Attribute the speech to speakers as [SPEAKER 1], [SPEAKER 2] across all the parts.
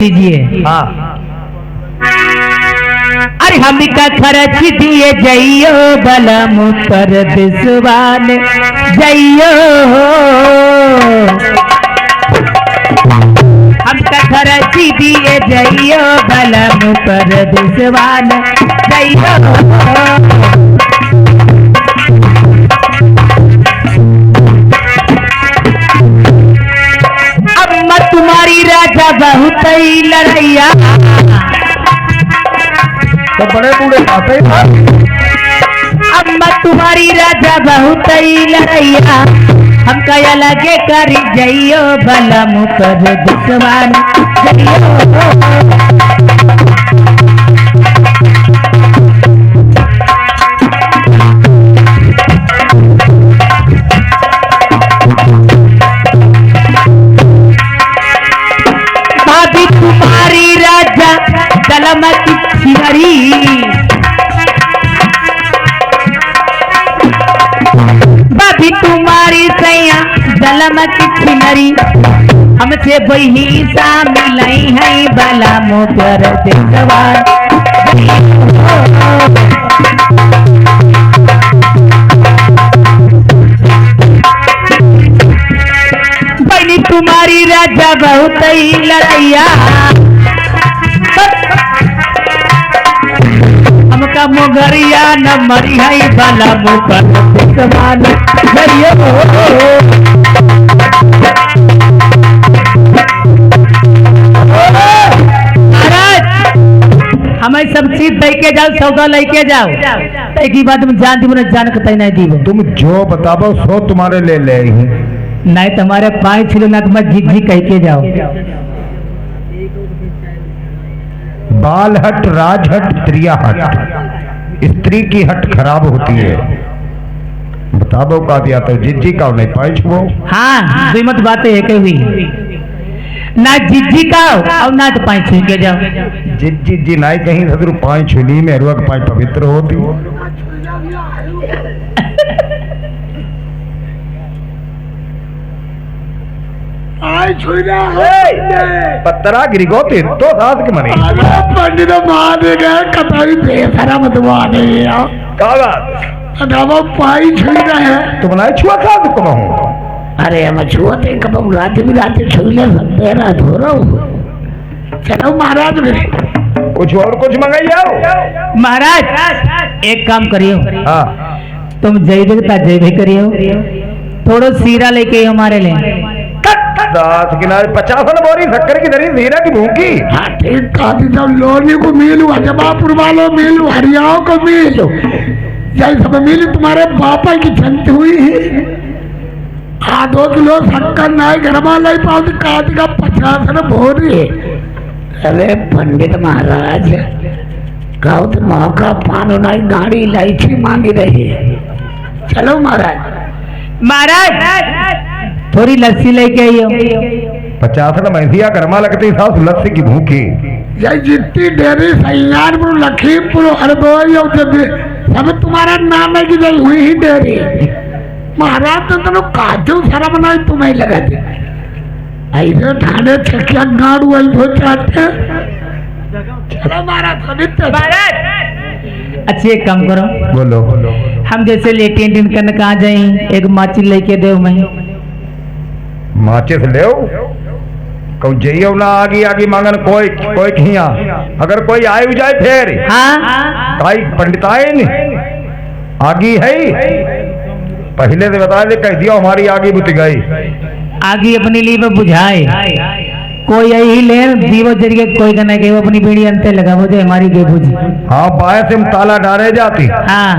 [SPEAKER 1] दीजिए।
[SPEAKER 2] हाँ।
[SPEAKER 1] अरे हम का खर्च दिए जइयो बलम पर दिसवान जइयो, हम का खर्च दिए जइयो बलम पर दिसवान जइयो। अम्मा तुम्हारी राजा बहुत ही लड़ैया,
[SPEAKER 2] तो बड़े बूढ़े आते ही था।
[SPEAKER 1] अम्मा तुम्हारी राजा बहुत ही लड़ैया, हम कया लगे करी जइयो बलम पर दिसवान जइयो। भाभी तुम्हारी राजा दलम की छिनरी, भाभी तुम्हारी सैया दलम की छिनरी, हमसे वही सा मिलाई है बलम पर दिसवान। बहनी तुम्हारी राजा बहुत ही लड़ैया, हमका मोगरिया न मरी है बलम पर दिसवान जइयो। महाराज हमें सब चीज दे के जाओ, सौदा लेके जाओ, एक बात तुम जान दी जान कतई नहीं दी।
[SPEAKER 2] तुम जो बताबो सो तुम्हारे ले ले ही।
[SPEAKER 1] नहीं तुम्हारे पाए छिलो ना तुम झिझी कह के जाओ।
[SPEAKER 2] बाल हट, राज हट, त्रिया हट। स्त्री की हट खराब होती है। बताबो का दिया तो जिज्जी का नहीं पाए छुओ।
[SPEAKER 1] हाँ दुई मत बातें है हुई ना जिज्जी का और ना तो पाए छू के जाओ।
[SPEAKER 2] जिज्जी जी नहीं कहीं सदरू पाए छुली में रुआ पाए पवित्र होती। पत्तरा गिरिगो तीन तो साथ के मनी
[SPEAKER 3] पंडित मार गए कताई बेसरा मतवाने
[SPEAKER 2] कागज
[SPEAKER 3] पाई छुई रहे
[SPEAKER 2] तुम नहीं छुआ था तो कब हूँ।
[SPEAKER 3] अरे हम छुआते कब रात भी रात छुले सकते रात हो रहा हूँ। चलो महाराज मेरे
[SPEAKER 2] कुछ और कुछ मंगाई आओ।
[SPEAKER 1] महाराज एक काम करियो,
[SPEAKER 2] हाँ
[SPEAKER 1] तुम जय देवता जय भी करियो, थोड़ो सीरा लेके हमारे लिए।
[SPEAKER 2] दास किनारे 50 बोरी शक्कर की दरी जीरा की भूखी।
[SPEAKER 3] हाँ ठीक काफी सब लोनी को मिलू, अजबापुर वालों मिलू, हरियाणा को मिलू, यही सब मिली तुम्हारे पापा की जंत हुई है। 2 किलो शक्कर नहीं गरमा लाई पाती काटी का 50 बोरी। अरे पंडित महाराज कहो तो मौका पानो नहीं गाड़ी इलायची मांगी रही है। चलो महाराज।
[SPEAKER 1] महाराज थोड़ी लस्सी लेके आइयो।
[SPEAKER 2] 50 मैसिया गरमा लगती सास लस्सी की भूखी।
[SPEAKER 3] यही जितनी डेरी सैयारपुर लखीमपुर हरदोई सब तुम्हारा नाम है कि जय हुई ही डेरी। महाराज तो तेनो काजू शर्म नहीं तुम्हें लगा दे ऐसे ठाणे छकिया गाड़ू ऐसे चाहते। चलो महाराज।
[SPEAKER 1] अच्छी एक काम करो,
[SPEAKER 2] बोलो
[SPEAKER 1] हम जैसे लेटेन दिन करने कहाँ जाए, एक माची लेके दो मैं।
[SPEAKER 2] माचिस ले कौ जइयो ना आगी आगी मांगन कोई कोई खिया अगर कोई आए जाए फिर
[SPEAKER 1] हाँ
[SPEAKER 2] काई पंडिताइन आगी है पहले से बता दे कह दिया हमारी आगी बुझ गई।
[SPEAKER 1] आगे अपने लिए बुझाए कोई यही ले दीवो जरिए कोई का नहीं अपनी बीड़ी अंते लगा वो जो हमारी गे बुझी।
[SPEAKER 2] हाँ बाय से ताला डाले जाती
[SPEAKER 1] हाँ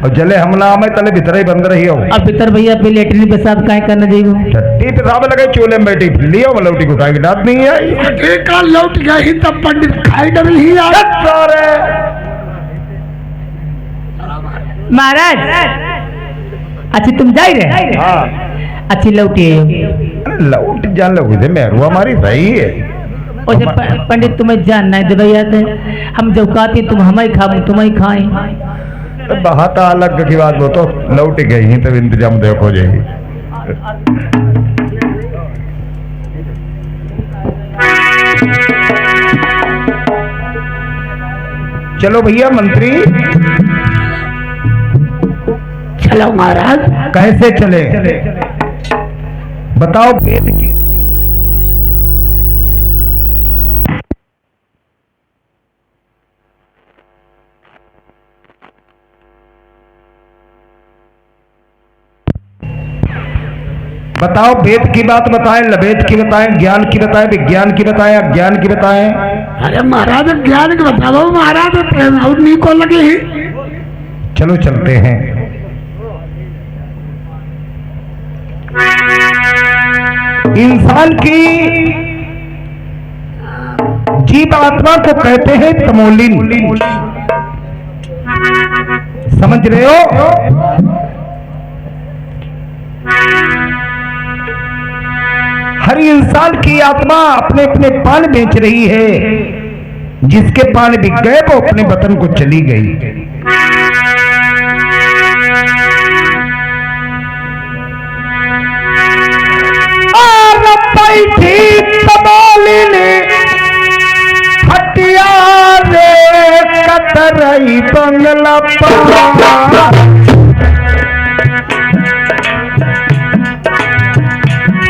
[SPEAKER 2] और जले हमला में तले भीतर ही बंद रही हो।
[SPEAKER 1] अब पितर भैया पे लेटरिन पेशाब काहे करना जाइए।
[SPEAKER 2] चट्टी पेशाब लगे चूल्हे में बैठी लियो लौटी को खाएगी डांट नहीं है।
[SPEAKER 3] ठीक है लौट गई तब पंडित खाई डर ही
[SPEAKER 2] सारे
[SPEAKER 1] महाराज अच्छी तुम जा रहे।
[SPEAKER 2] हाँ
[SPEAKER 1] अच्छी लौटी
[SPEAKER 2] लौट जान लोग मेरू हमारी सही है।
[SPEAKER 1] और जब पंडित तुम्हें जानना है भैया थे हम जब कहती तुम हमें खा तुम्हें खाए।
[SPEAKER 2] बहाता अलग की बात वो तो लौट गई तब इंतजाम देखो जाएगी।
[SPEAKER 3] Thank you.
[SPEAKER 2] चलो भैया मंत्री,
[SPEAKER 3] चलो महाराज।
[SPEAKER 2] कैसे चले बताओ। वेद की बताओ, वेद की बात बताएं, लवेद की बताएं, ज्ञान की बताएं, विज्ञान की बताएं, अज्ञान की बताएं।
[SPEAKER 3] अरे महाराज ज्ञान के बता दो महाराज, और नहीं को लगे ही।
[SPEAKER 2] चलो चलते हैं। इंसान की जीव आत्मा को कहते हैं तमोलिन, समझ रहे हो। हर इंसान की आत्मा अपने अपने पान बेच रही है, जिसके पान बिक गए वो अपने वतन को चली गई। और बैठी तमोलिनी हटिया रे कतरई बंगला पा,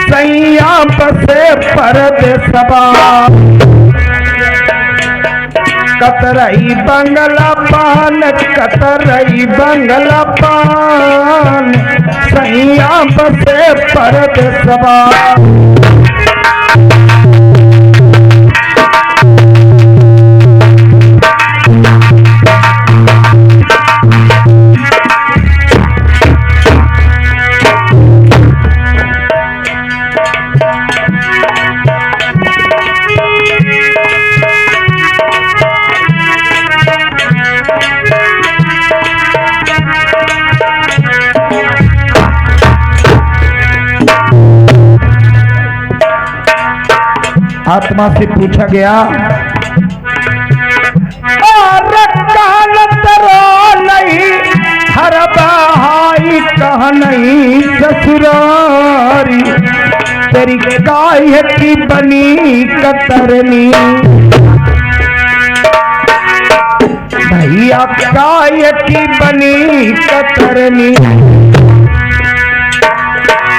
[SPEAKER 2] सैया बसे परदेसबा, कतरई बंगला पान, कतरई बंगला पान, सैया बसे परदेसबा। आत्मा से पूछा गया, और काल तरो नहीं हर बहाई कह नहीं ससुरारी, तेरी गाय की बनी कतरनी, भैया गाय की बनी कतरनी,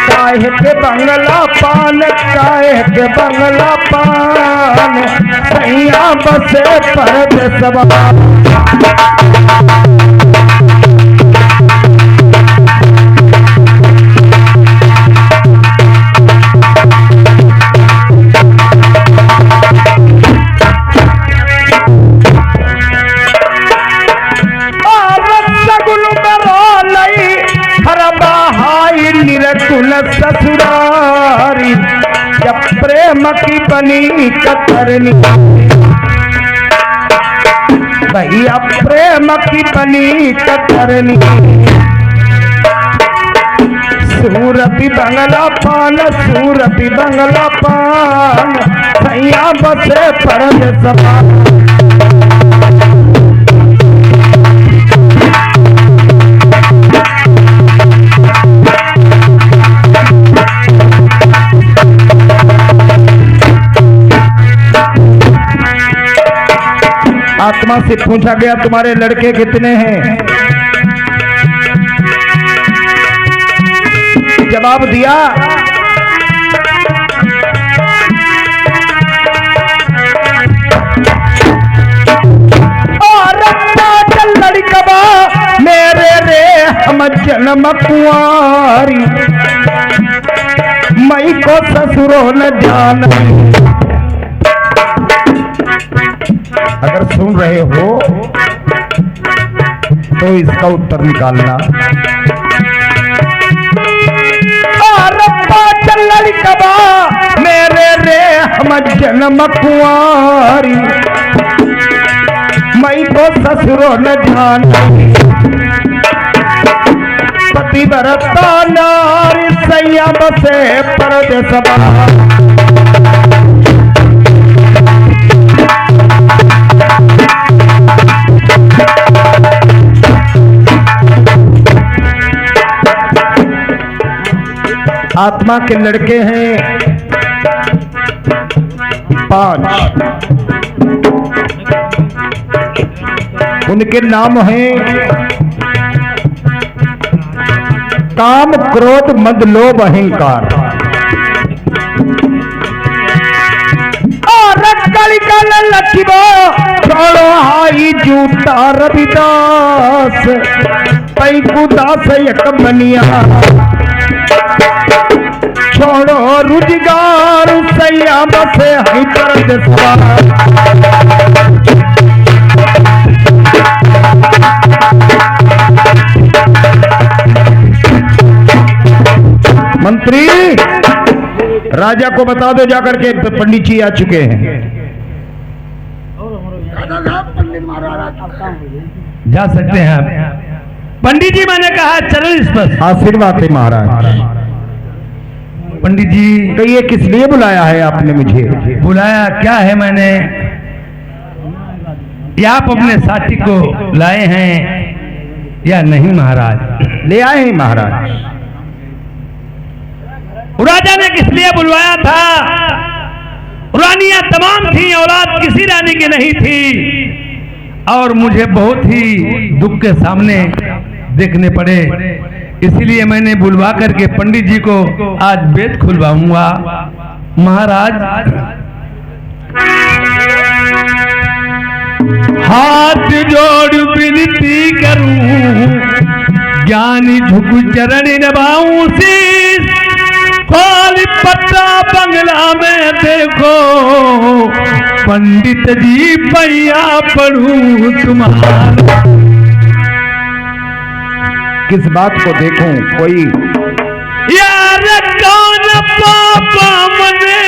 [SPEAKER 2] काहे के बंगला पान, काहे के बंगला पान, सैया बसे परदेसबा। निरकुल ससुरारी, जब प्रेम की बनी कतरनी, भैया प्रेम की बनी कतरनी, सूरती बंगला पान, सूरती बंगला पान, सैया बसे परदेसबा। आत्मा से पूछा गया, तुम्हारे लड़के कितने हैं? जवाब दिया, और लड़कबा मेरे रे हम जन्म कुंवारी, मई को ससुरो न जान। अगर सुन रहे हो तो इसका उत्तर निकालना। लड़कबा मेरे रे हम जन्म कुंवारी, मई को ससुरो न जान, पतिव्रता नारी सैया बसे परदेसबा। आत्मा के लड़के हैं 5। उनके नाम हैं काम, क्रोध, मद, लोभ, अहंकार। और कलिकल लखिबो छोड़ो हाई जूता रविदास पैकु दास एक बनिया छोड़ो रुजगार सैया बसे हई परदेसवा। मंत्री राजा को बता दो जाकर के पंडित जी आ चुके हैं।
[SPEAKER 3] पंडित महाराज
[SPEAKER 1] जा सकते हैं आप। पंडित जी मैंने कहा चरण स्पर्श।
[SPEAKER 2] आशीर्वाद है महाराज।
[SPEAKER 1] पंडित जी
[SPEAKER 2] कहिए किस लिए बुलाया है आपने मुझे?
[SPEAKER 1] बुलाया क्या है मैंने, या आप अपने साथी को लाए हैं या नहीं महाराज?
[SPEAKER 2] ले आए हैं महाराज।
[SPEAKER 1] राजा ने किस लिए बुलवाया था? रानियां तमाम थी, औलाद किसी रानी की नहीं थी और मुझे बहुत ही दुख के सामने देखने पड़े, इसलिए मैंने बुलवा करके पंडित जी को आज वेद खुलवाऊंगा। महाराज हाथ जोड़ विनती करूं, ज्ञानी झुक चरण नभाऊं शीस, खाली पट्टा बंगला में देखो पंडित जी पैया पढ़ूं तुम्हारा।
[SPEAKER 2] किस बात को देखूं? कोई
[SPEAKER 1] यार कौन पापा मने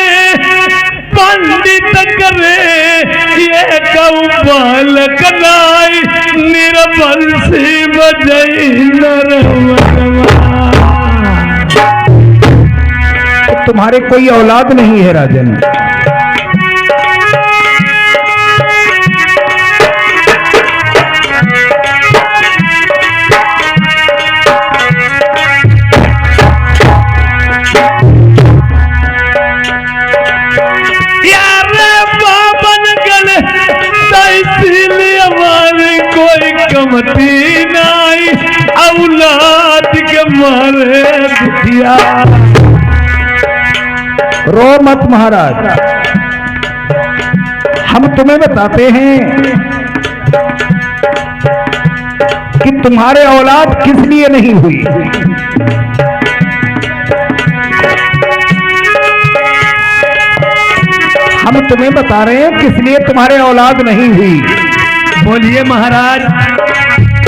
[SPEAKER 1] पंडित करे, ये कऊ बालक नाई निर्बंसी बजई नरवरवा।
[SPEAKER 2] तुम्हारे कोई औलाद नहीं है राजन।
[SPEAKER 1] यार बाबन गल इसीलिए हमारे कोई कमती नहीं, औलाद के मारे दुखिया।
[SPEAKER 2] रो मत महाराज, हम तुम्हें बताते हैं कि तुम्हारे औलाद किस लिए नहीं हुई। हम तुम्हें बता रहे हैं किस लिए तुम्हारे औलाद नहीं हुई।
[SPEAKER 1] बोलिए महाराज।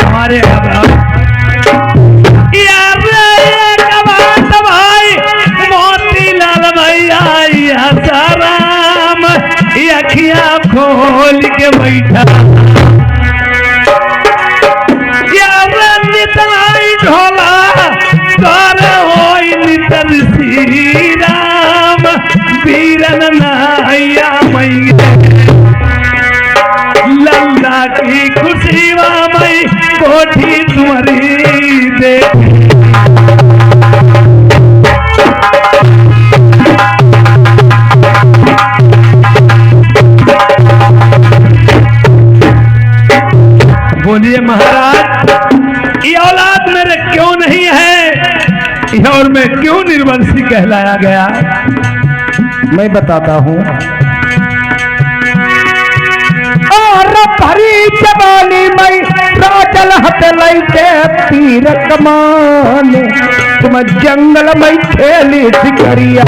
[SPEAKER 1] हमारे साराम अखियां खोल के बैठा, नितनाई ढोला कर होई नितर श्री राम, वीरन नाया मैया लल्ला की खुशी मई कोठी तुम्हारी दे। बोलिए महाराज, ये औलाद मेरे क्यों नहीं है और मैं क्यों निर्वंशी कहलाया गया?
[SPEAKER 2] मैं बताता हूं। और भरी जवानी में राजल हथ लैके तीर कमान, तुम जंगल में खेली सिकरिया।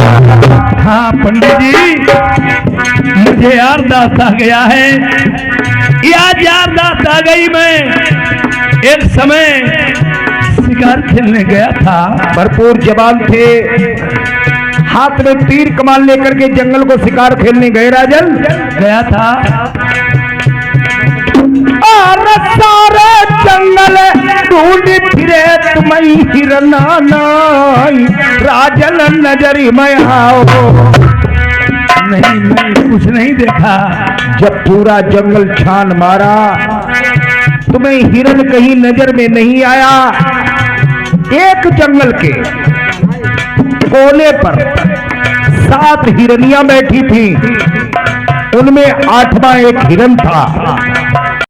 [SPEAKER 1] हाँ पंडित जी, मुझे याददाश्त आ गया है। याददाश्त आ गई। मैं एक समय शिकार खेलने गया था।
[SPEAKER 2] भरपूर जवान थे, हाथ में तीर कमान लेकर के जंगल को शिकार खेलने गए राजन।
[SPEAKER 1] गया था
[SPEAKER 2] और सारे जंगल ढूंढ फिरे तुम्हें हिरना नाई, राजन नजरी में आओ।
[SPEAKER 1] नहीं, मैं कुछ नहीं देखा।
[SPEAKER 2] जब पूरा जंगल छान मारा, तुम्हें हिरन कहीं नजर में नहीं आया। एक जंगल के कोने पर 7 हिरनियां बैठी थी, उनमें 8वां एक हिरन था।